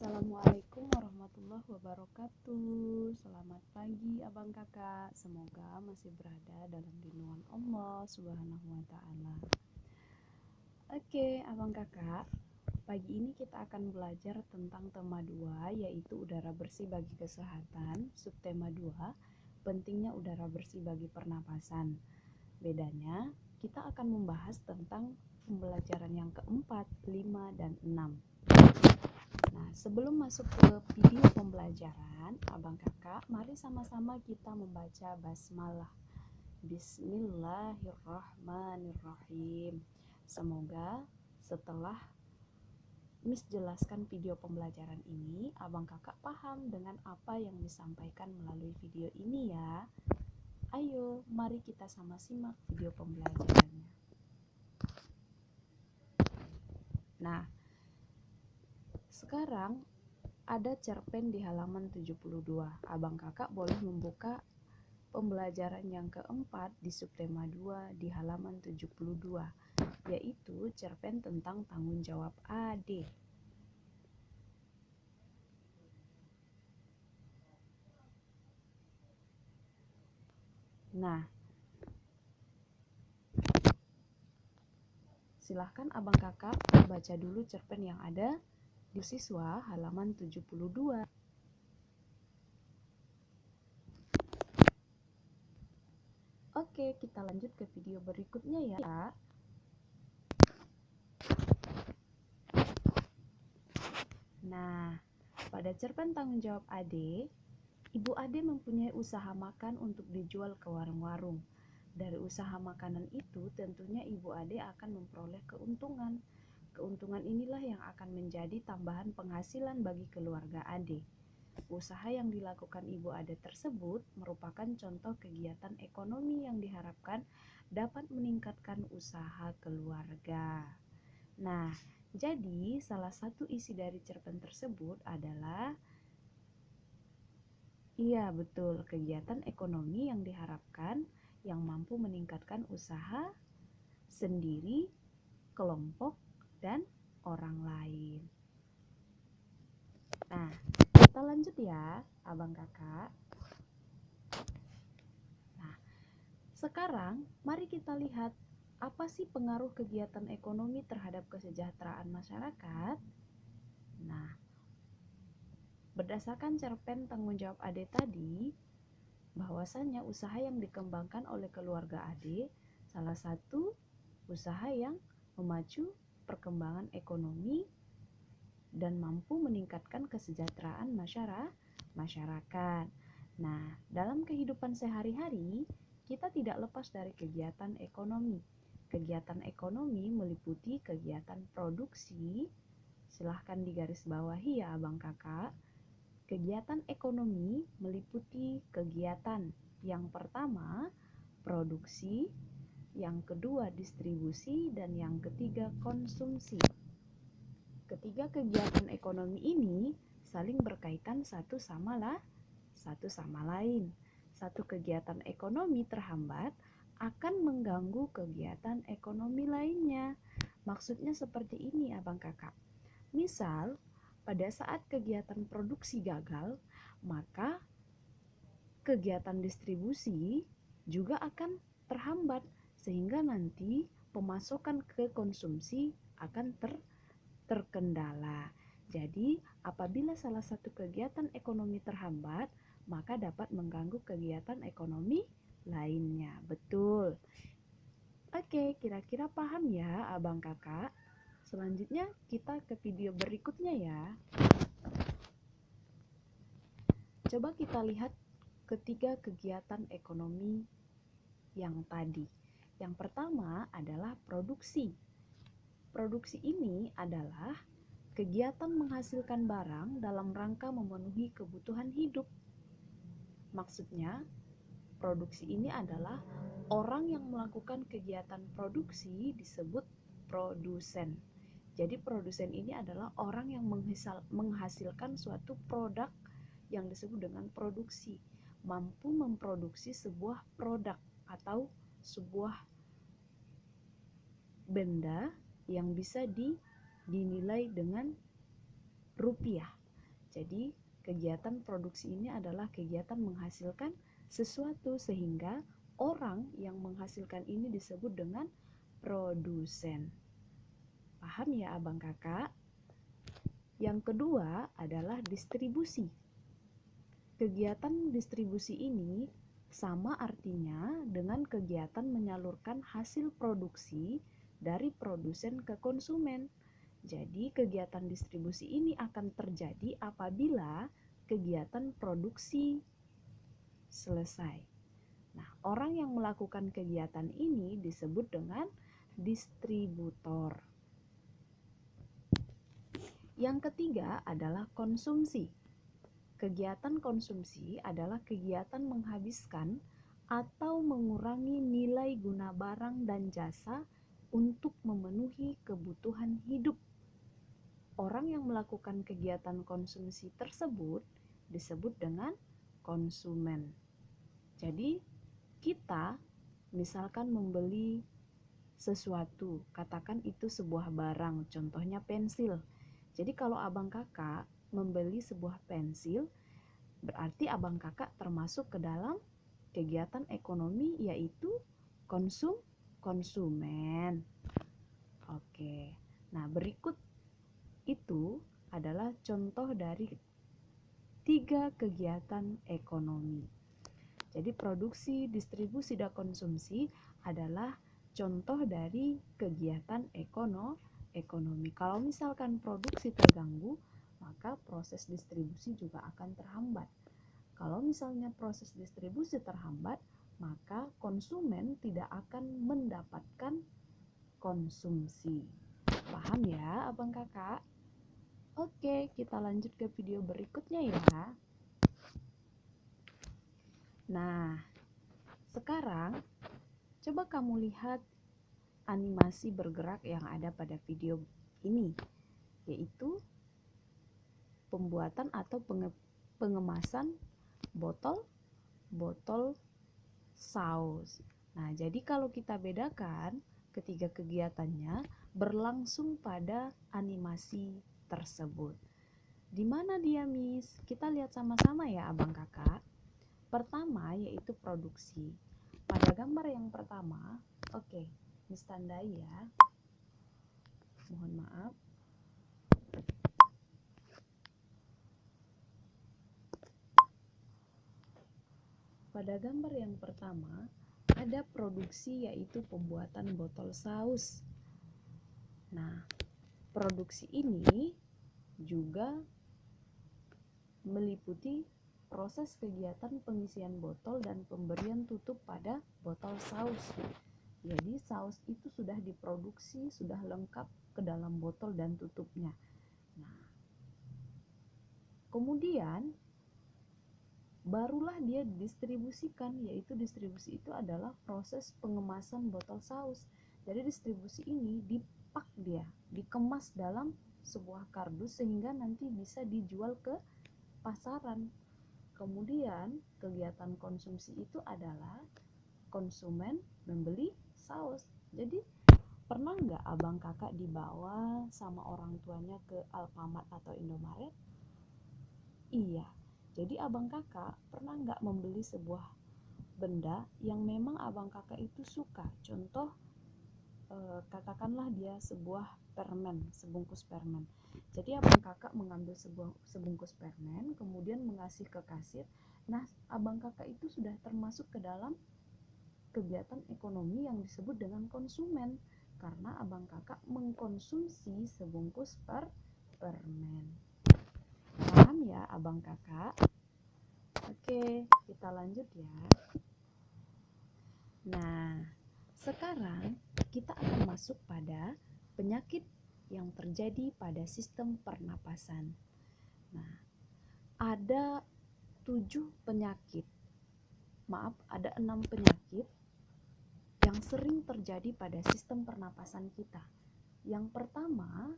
Assalamualaikum warahmatullahi wabarakatuh. Selamat pagi abang kakak. Semoga masih berada dalam lindungan Allah Subhanahu wa ta'ala. Oke abang kakak, pagi ini kita akan belajar tentang tema 2, yaitu udara bersih bagi kesehatan. Subtema 2, pentingnya udara bersih bagi pernapasan. Bedanya, kita akan membahas tentang pembelajaran yang keempat, 5, dan 6. Nah, sebelum masuk ke video pembelajaran, abang kakak, mari sama-sama kita membaca basmalah. Bismillahirrahmanirrahim. Semoga setelah Miss jelaskan video pembelajaran ini, abang kakak paham dengan apa yang disampaikan melalui video ini ya. Ayo, mari kita sama simak video pembelajarannya. Nah, sekarang ada cerpen di halaman 72. Abang kakak boleh membuka pembelajaran yang keempat di subtema 2 di halaman 72, yaitu cerpen tentang tanggung jawab AD. Nah, silahkan abang kakak baca dulu cerpen yang ada di siswa halaman 72. Oke, kita lanjut ke video berikutnya ya. Nah, pada cerpen tanggung jawab Ade, Ibu Ade mempunyai usaha makan untuk dijual ke warung-warung. Dari usaha makanan itu tentunya Ibu Ade akan memperoleh keuntungan. Keuntungan inilah yang akan menjadi tambahan penghasilan bagi keluarga Ade. Usaha yang dilakukan Ibu Ade tersebut merupakan contoh kegiatan ekonomi yang diharapkan dapat meningkatkan usaha keluarga. Nah, jadi salah satu isi dari cerpen tersebut adalah iya betul, kegiatan ekonomi yang diharapkan yang mampu meningkatkan usaha sendiri, kelompok, dan orang lain. Nah, kita lanjut ya, abang kakak. Nah, sekarang mari kita lihat apa sih pengaruh kegiatan ekonomi terhadap kesejahteraan masyarakat. Nah, berdasarkan cerpen tanggung jawab Ade tadi, bahwasanya usaha yang dikembangkan oleh keluarga Ade salah satu usaha yang memacu perkembangan ekonomi dan mampu meningkatkan kesejahteraan masyarakat. Nah, dalam kehidupan sehari-hari, kita tidak lepas dari kegiatan ekonomi. Kegiatan ekonomi meliputi kegiatan produksi. Silahkan digarisbawahi ya abang kakak. Kegiatan ekonomi meliputi kegiatan yang pertama produksi, yang kedua distribusi, dan yang ketiga konsumsi. Ketiga kegiatan ekonomi ini saling berkaitan satu sama lain. Satu kegiatan ekonomi terhambat akan mengganggu kegiatan ekonomi lainnya. Maksudnya seperti ini abang kakak. Misal, pada saat kegiatan produksi gagal, maka kegiatan distribusi juga akan terhambat sehingga nanti pemasokan ke konsumsi akan terkendala. Jadi, apabila salah satu kegiatan ekonomi terhambat, maka dapat mengganggu kegiatan ekonomi lainnya. Betul. Oke, kira-kira paham ya abang kakak? Selanjutnya kita ke video berikutnya ya. Coba kita lihat ketiga kegiatan ekonomi yang tadi. Yang pertama adalah produksi. Produksi ini adalah kegiatan menghasilkan barang dalam rangka memenuhi kebutuhan hidup. Maksudnya, produksi ini adalah orang yang melakukan kegiatan produksi disebut produsen. Jadi produsen ini adalah orang yang menghasilkan suatu produk yang disebut dengan produksi, mampu memproduksi sebuah produk atau sebuah benda yang bisa dinilai dengan rupiah. Jadi kegiatan produksi ini adalah kegiatan menghasilkan sesuatu, sehingga orang yang menghasilkan ini disebut dengan produsen. Paham ya abang kakak? Yang kedua adalah distribusi. Kegiatan distribusi ini sama artinya dengan kegiatan menyalurkan hasil produksi dari produsen ke konsumen. Jadi kegiatan distribusi ini akan terjadi apabila kegiatan produksi selesai. Nah, orang yang melakukan kegiatan ini disebut dengan distributor. Yang ketiga adalah konsumsi. Kegiatan konsumsi adalah kegiatan menghabiskan atau mengurangi nilai guna barang dan jasa untuk memenuhi kebutuhan hidup. Orang yang melakukan kegiatan konsumsi tersebut disebut dengan konsumen. Jadi, kita misalkan membeli sesuatu, katakan itu sebuah barang, contohnya pensil. Jadi kalau abang kakak membeli sebuah pensil, berarti abang kakak termasuk ke dalam kegiatan ekonomi, yaitu konsumen. Oke. Nah, berikut itu adalah contoh dari 3 kegiatan ekonomi. Jadi produksi, distribusi, dan konsumsi adalah contoh dari kegiatan ekonomi. Kalau misalkan produksi terganggu, maka proses distribusi juga akan terhambat. Kalau misalnya proses distribusi terhambat, maka konsumen tidak akan mendapatkan konsumsi. Paham ya abang kakak? Oke, kita lanjut ke video berikutnya ya. Nah, sekarang coba kamu lihat animasi bergerak yang ada pada video ini, yaitu pembuatan atau pengemasan botol saus. Nah, jadi kalau kita bedakan, ketiga kegiatannya berlangsung pada animasi tersebut. Di mana dia, Miss? Kita lihat sama-sama ya, abang kakak. Pertama yaitu produksi. Pada gambar yang pertama, oke, Miss tandai ya. Mohon maaf. Pada gambar yang pertama, ada produksi yaitu pembuatan botol saus. Nah, produksi ini juga meliputi proses kegiatan pengisian botol dan pemberian tutup pada botol saus. Jadi saus itu sudah diproduksi, sudah lengkap ke dalam botol dan tutupnya. Nah, kemudian barulah dia didistribusikan, yaitu distribusi itu adalah proses pengemasan botol saus. Jadi distribusi ini dipak, dia dikemas dalam sebuah kardus sehingga nanti bisa dijual ke pasaran. Kemudian kegiatan konsumsi itu adalah konsumen membeli saus. Jadi pernah nggak abang kakak dibawa sama orang tuanya ke Alfamart atau Indomaret? Iya. Jadi abang kakak pernah nggak membeli sebuah benda yang memang abang kakak itu suka? Contoh, katakanlah dia sebuah permen, sebungkus permen. Jadi abang kakak mengambil sebungkus permen, kemudian mengasih ke kasir. Nah, abang kakak itu sudah termasuk ke dalam kegiatan ekonomi yang disebut dengan konsumen, karena abang kakak mengkonsumsi sebungkus permen. Paham ya abang kakak? Oke, kita lanjut ya. Nah, sekarang kita akan masuk pada penyakit yang terjadi pada sistem pernapasan. Nah, ada 7 penyakit. Ada 6 penyakit yang sering terjadi pada sistem pernapasan kita. Yang pertama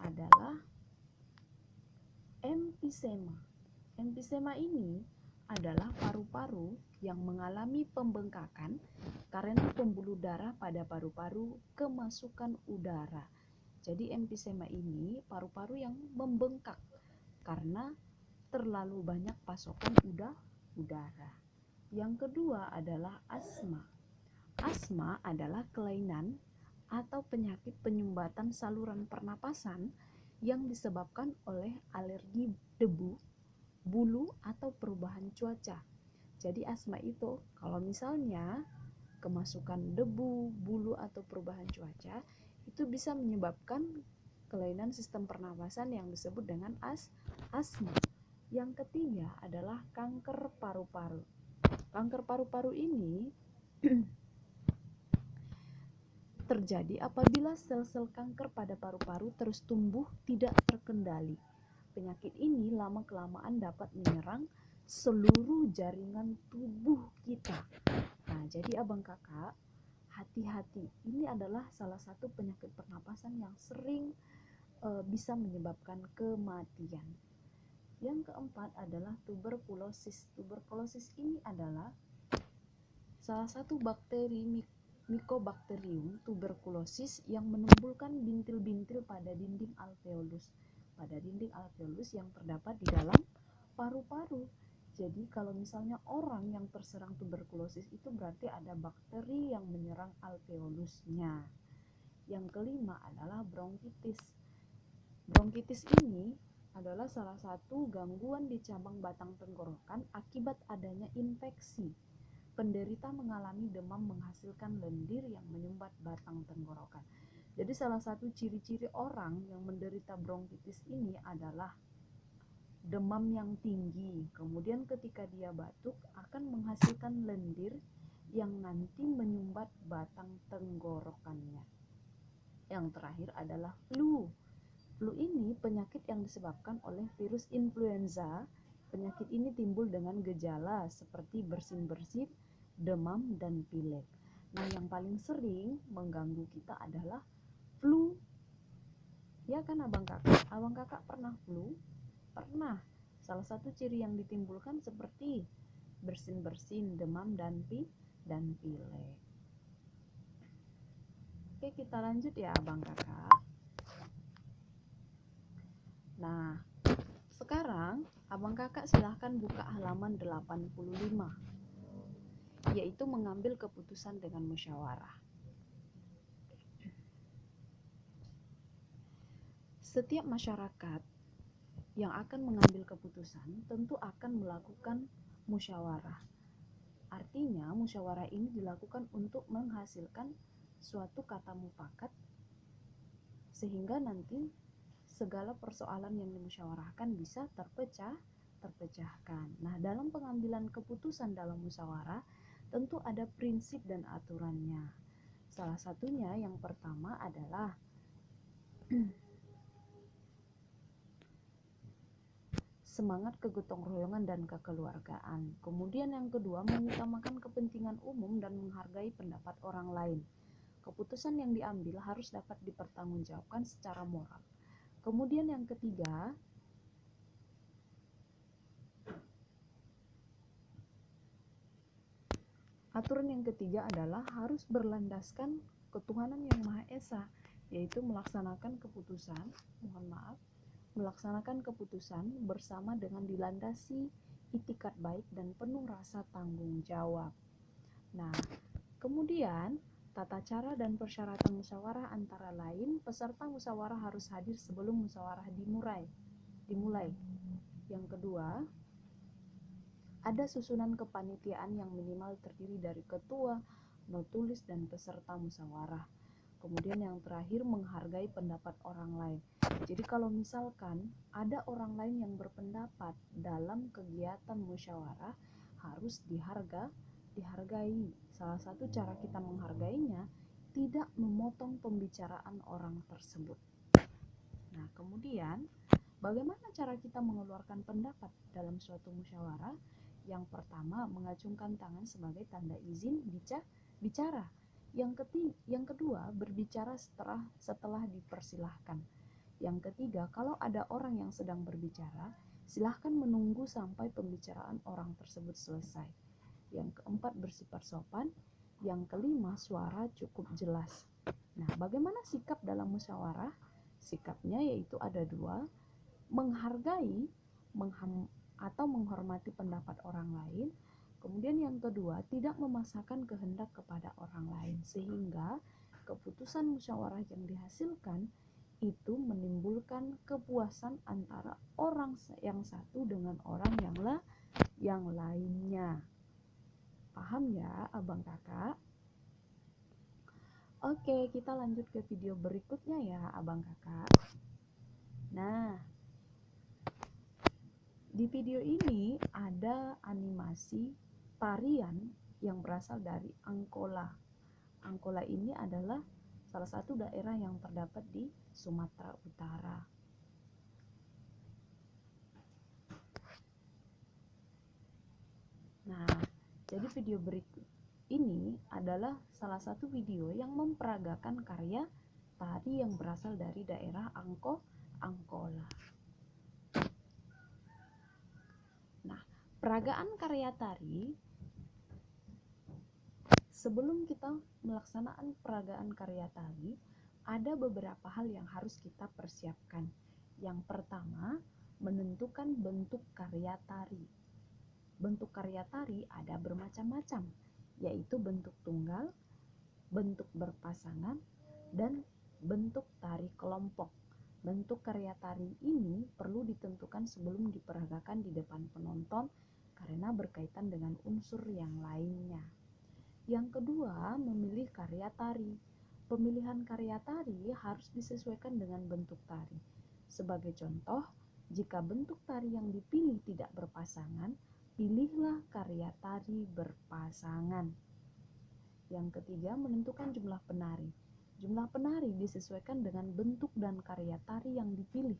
adalah emfisema. Emfisema ini adalah paru-paru yang mengalami pembengkakan karena pembuluh darah pada paru-paru kemasukan udara. Jadi emfisema ini paru-paru yang membengkak karena terlalu banyak pasokan udara. Yang kedua adalah asma. Asma adalah kelainan atau penyakit penyumbatan saluran pernapasan yang disebabkan oleh alergi debu, bulu, atau perubahan cuaca. Jadi asma itu kalau misalnya kemasukan debu, bulu, atau perubahan cuaca, itu bisa menyebabkan kelainan sistem pernapasan yang disebut dengan asma. Yang ketiga adalah kanker paru-paru. Kanker paru-paru ini terjadi apabila sel-sel kanker pada paru-paru terus tumbuh tidak terkendali. Penyakit ini lama-kelamaan dapat menyerang seluruh jaringan tubuh kita. Nah, jadi abang kakak, hati-hati. Ini adalah salah satu penyakit pernapasan yang sering bisa menyebabkan kematian. Yang keempat adalah tuberkulosis. Tuberkulosis ini adalah salah satu bakteri Mycobacterium tuberculosis yang menimbulkan bintil-bintil pada dinding alveolus. Pada dinding alveolus yang terdapat di dalam paru-paru. Jadi kalau misalnya orang yang terserang tuberkulosis itu berarti ada bakteri yang menyerang alveolusnya. Yang kelima adalah bronkitis. Bronkitis ini adalah salah satu gangguan di cabang batang tenggorokan akibat adanya infeksi. Penderita mengalami demam menghasilkan lendir yang menyumbat batang tenggorokan. Jadi salah satu ciri-ciri orang yang menderita bronkitis ini adalah demam yang tinggi. Kemudian ketika dia batuk akan menghasilkan lendir yang nanti menyumbat batang tenggorokannya. Yang terakhir adalah flu. Flu ini penyakit yang disebabkan oleh virus influenza. Penyakit ini timbul dengan gejala seperti bersin-bersin, demam, dan pilek. Nah, yang paling sering mengganggu kita adalah flu. Ya kan abang kakak? Abang kakak pernah flu? Pernah. Salah satu ciri yang ditimbulkan seperti bersin-bersin, demam, dan pilek. Oke, kita lanjut ya abang kakak. Nah, sekarang abang kakak silahkan buka halaman 85, yaitu mengambil keputusan dengan musyawarah. Setiap masyarakat yang akan mengambil keputusan tentu akan melakukan musyawarah. Artinya musyawarah ini dilakukan untuk menghasilkan suatu kata mufakat sehingga nanti segala persoalan yang dimusyawarahkan bisa terpecahkan. Nah, dalam pengambilan keputusan dalam musyawarah tentu ada prinsip dan aturannya. Salah satunya yang pertama adalah semangat kegotong royongan dan kekeluargaan. Kemudian yang kedua, mengutamakan kepentingan umum dan menghargai pendapat orang lain. Keputusan yang diambil harus dapat dipertanggungjawabkan secara moral. Kemudian yang ketiga, aturan yang ketiga adalah harus berlandaskan ketuhanan yang Maha Esa, yaitu melaksanakan keputusan bersama dengan dilandasi itikat baik dan penuh rasa tanggung jawab. Nah, kemudian tata cara dan persyaratan musyawarah antara lain, peserta musyawarah harus hadir sebelum musyawarah dimulai. Yang kedua, ada susunan kepanitiaan yang minimal terdiri dari ketua, notulis, dan peserta musyawarah. Kemudian yang terakhir, menghargai pendapat orang lain. Jadi kalau misalkan ada orang lain yang berpendapat dalam kegiatan musyawarah, harus dihargai. Salah satu cara kita menghargainya, tidak memotong pembicaraan orang tersebut. Nah, kemudian bagaimana cara kita mengeluarkan pendapat dalam suatu musyawarah? Yang pertama, mengacungkan tangan sebagai tanda izin bicara. Yang kedua, berbicara setelah dipersilahkan. Yang ketiga, kalau ada orang yang sedang berbicara, silahkan menunggu sampai pembicaraan orang tersebut selesai. Yang keempat, bersifat sopan. Yang kelima, suara cukup jelas. Nah, bagaimana sikap dalam musyawarah? Sikapnya yaitu ada dua, menghargai atau menghormati pendapat orang lain. Kemudian yang kedua, tidak memaksakan kehendak kepada orang lain, sehingga keputusan musyawarah yang dihasilkan itu menimbulkan kepuasan antara orang yang satu dengan orang yang lainnya. Paham ya abang kakak? Oke, kita lanjut ke video berikutnya ya abang kakak. Nah, di video ini ada animasi tarian yang berasal dari Angkola. Angkola ini adalah salah satu daerah yang terdapat di Sumatera Utara. Nah, jadi video berikut ini adalah salah satu video yang memperagakan karya tari yang berasal dari daerah Angkola. Nah, peragaan karya tari, sebelum kita melaksanakan peragaan karya tari, ada beberapa hal yang harus kita persiapkan. Yang pertama, menentukan bentuk karya tari. Bentuk karya tari ada bermacam-macam, yaitu bentuk tunggal, bentuk berpasangan, dan bentuk tari kelompok. Bentuk karya tari ini perlu ditentukan sebelum diperagakan di depan penonton karena berkaitan dengan unsur yang lainnya. Yang kedua, memilih karya tari. Pemilihan karya tari harus disesuaikan dengan bentuk tari. Sebagai contoh, jika bentuk tari yang dipilih tidak berpasangan, pilihlah karya tari berpasangan. Yang ketiga, menentukan jumlah penari. Jumlah penari disesuaikan dengan bentuk dan karya tari yang dipilih.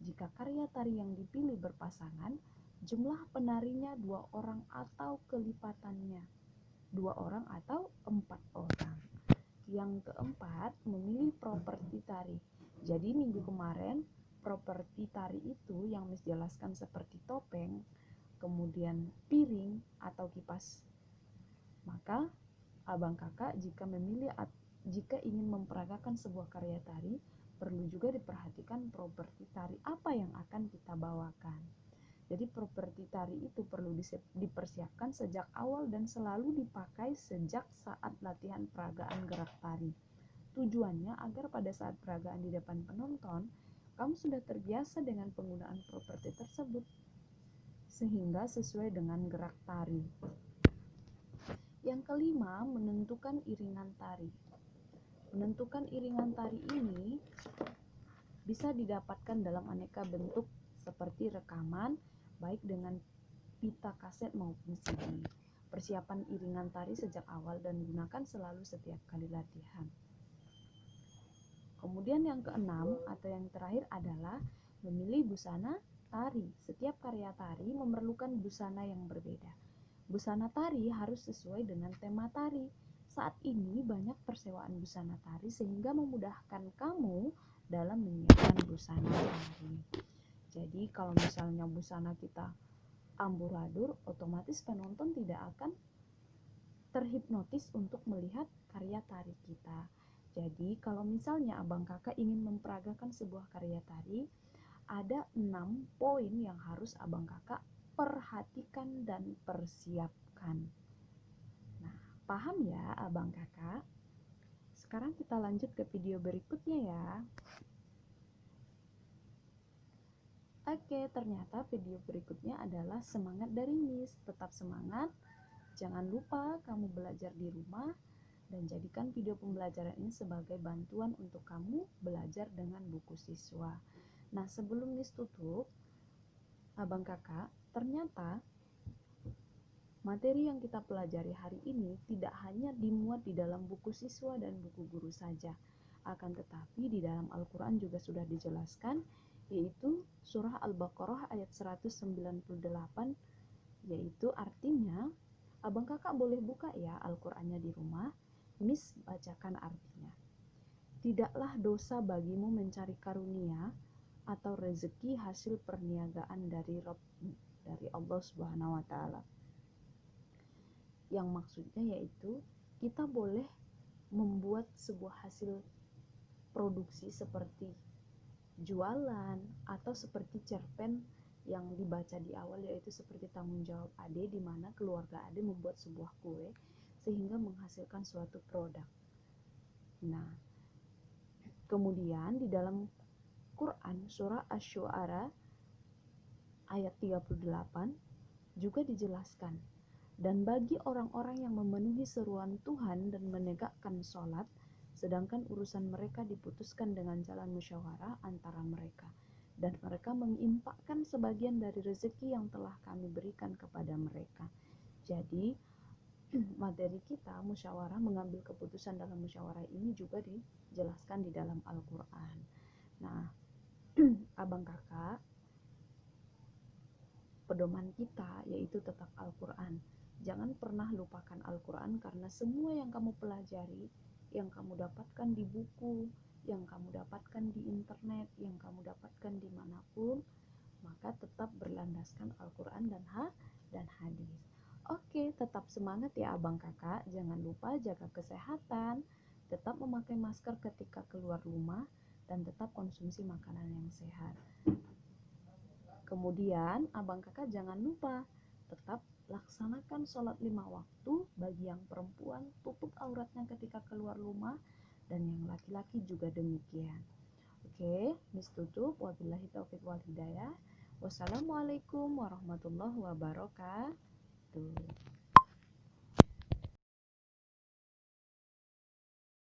Jika karya tari yang dipilih berpasangan, jumlah penarinya 2 orang atau kelipatannya, 2 orang atau 4 orang. Yang keempat, memilih properti tari. Jadi minggu kemarin, properti tari itu yang Miss jelaskan seperti topeng, kemudian piring atau kipas. Maka abang kakak jika ingin memperagakan sebuah karya tari, perlu juga diperhatikan properti tari apa yang akan kita bawakan. Jadi properti tari itu perlu dipersiapkan sejak awal dan selalu dipakai sejak saat latihan peragaan gerak tari. Tujuannya agar pada saat peragaan di depan penonton, kamu sudah terbiasa dengan penggunaan properti tersebut, sehingga sesuai dengan gerak tari. Yang kelima, menentukan iringan tari. Menentukan iringan tari ini bisa didapatkan dalam aneka bentuk seperti rekaman, baik dengan pita kaset maupun CD. Persiapan iringan tari sejak awal dan gunakan selalu setiap kali latihan. Kemudian yang keenam atau yang terakhir adalah memilih busana tari. Setiap karya tari memerlukan busana yang berbeda. Busana tari harus sesuai dengan tema tari. Saat ini banyak persewaan busana tari sehingga memudahkan kamu dalam menyiapkan busana tari. Jadi kalau misalnya busana kita amburadul, otomatis penonton tidak akan terhipnotis untuk melihat karya tari kita. Jadi kalau misalnya abang kakak ingin memperagakan sebuah karya tari, ada 6 poin yang harus abang kakak perhatikan dan persiapkan. Nah, paham ya abang kakak? Sekarang kita lanjut ke video berikutnya ya. Oke, ternyata video berikutnya adalah semangat dari Miss. Tetap semangat, jangan lupa kamu belajar di rumah, dan jadikan video pembelajaran ini sebagai bantuan untuk kamu belajar dengan buku siswa. Nah, sebelum Miss tutup, abang kakak, ternyata materi yang kita pelajari hari ini tidak hanya dimuat di dalam buku siswa dan buku guru saja, akan tetapi di dalam Al-Quran juga sudah dijelaskan, yaitu surah Al-Baqarah ayat 198, yaitu artinya, abang kakak boleh buka ya Al-Qurannya di rumah, Miss bacakan artinya. Tidaklah dosa bagimu mencari karunia atau rezeki hasil perniagaan dari Allah Subhanahu wa Ta'ala. Yang maksudnya yaitu kita boleh membuat sebuah hasil produksi seperti jualan, atau seperti cerpen yang dibaca di awal, yaitu seperti tanggung jawab Ade, di mana keluarga Ade membuat sebuah kue sehingga menghasilkan suatu produk. Nah, kemudian di dalam Quran surah Asy-Syu'ara ayat 38 juga dijelaskan, dan bagi orang-orang yang memenuhi seruan Tuhan dan menegakkan sholat, sedangkan urusan mereka diputuskan dengan jalan musyawarah antara mereka, dan mereka menginfakkan sebagian dari rezeki yang telah kami berikan kepada mereka. Jadi materi kita musyawarah, mengambil keputusan dalam musyawarah ini juga dijelaskan di dalam Al-Quran. Nah, abang kakak, pedoman kita yaitu tetap Al-Quran. Jangan pernah lupakan Al-Quran, karena semua yang kamu pelajari, yang kamu dapatkan di buku, yang kamu dapatkan di internet, yang kamu dapatkan dimanapun, maka tetap berlandaskan Al-Quran dan hadis. Oke, tetap semangat ya abang kakak. Jangan lupa jaga kesehatan, tetap memakai masker ketika keluar rumah, dan tetap konsumsi makanan yang sehat. Kemudian abang kakak jangan lupa tetap laksanakan sholat 5 waktu. Bagi yang perempuan, tutup auratnya ketika keluar rumah, dan yang laki-laki juga demikian. Oke, Miss tutup. Wabillahi taufiq wal hidayah. Wassalamualaikum warahmatullahi wabarakatuh.